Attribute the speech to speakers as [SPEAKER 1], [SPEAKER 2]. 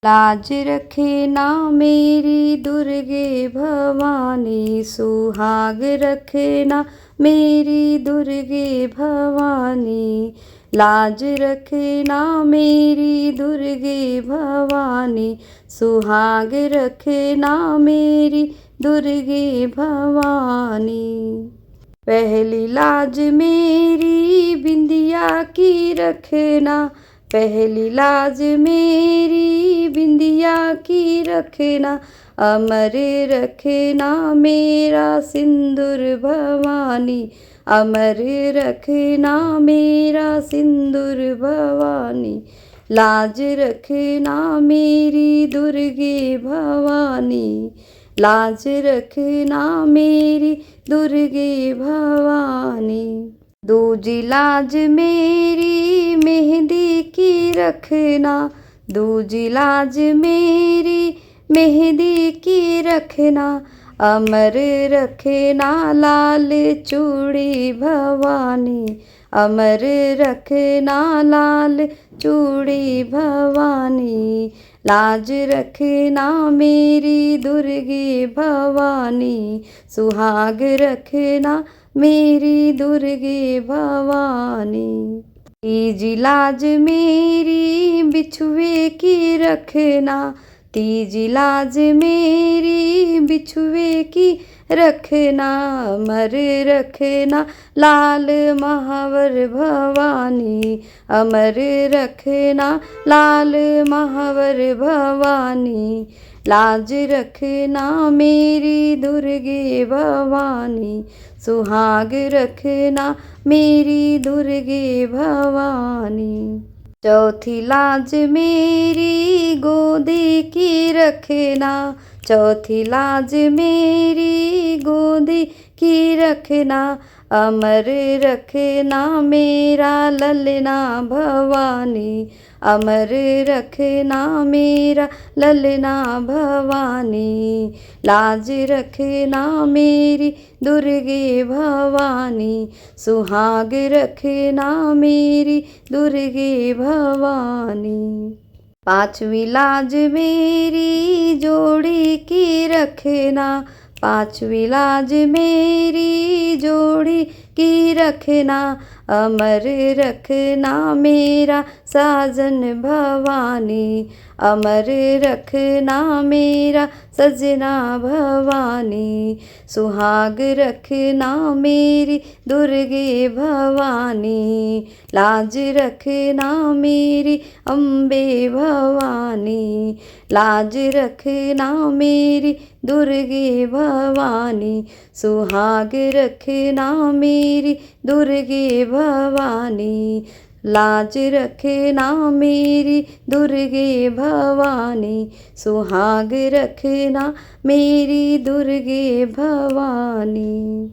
[SPEAKER 1] लाज रखे ना मेरी दुर्गे भवानी, सुहाग रखे ना मेरी दुर्गे भवानी। लाज रखे ना मेरी दुर्गे भवानी, सुहाग रखे ना मेरी दुर्गे भवानी। पहली लाज मेरी बिंदिया की रखना, पहली लाज मेरी बिंदिया की रखना। अमर रखना मेरा सिंदूर भवानी, अमर रखना मेरा सिंदूर भवानी। लाज रखना मेरी दुर्गे भवानी, लाज रखना मेरी दुर्गे भवानी। दूजी लाज मेरी मेहंदी की रखना, दूजी लाज मेरी मेहंदी की रखना। अमर रखना लाल चूड़ी भवानी, अमर रखना लाल चूड़ी भवानी। लाज रखना मेरी दुर्गे भवानी, सुहाग रखना मेरी दुर्गे भवानी। तीजी लाज मेरी बिछुए की रखना, तीजी लाज मेरी बिछुए की रखना। अमर रखना लाल महावर भवानी, अमर रखना लाल महावर भवानी। लाज रखना मेरी दुर्गे भवानी, सुहाग रखना मेरी दुर्गे भवानी। चौथी लाज मेरी गोदी की रखना, चौथी लाज मेरी गोदी की रखना। अमर रखना मेरा ललना भवानी, अमर रखना मेरा ललना भवानी। लाज रखना मेरी दुर्गे भवानी, सुहाग रखना मेरी दुर्गे भवानी। पांचवी लाज मेरी जोड़ी की रखना, पांचवी लाज मेरी जोड़ी की रखना। अमर रखना मेरा साजन भवानी, अमर रखना मेरा सजना भवानी। सुहाग रखना मेरी दुर्गे भवानी, लाज रखना मेरी अम्बे भवानी। लाज रखना मेरी दुर्गे भवानी, सुहाग रखना मेरी दुर्गे भवानी। लाज रखना मेरी दुर्गे भवानी, सुहाग रखना मेरी दुर्गे भवानी।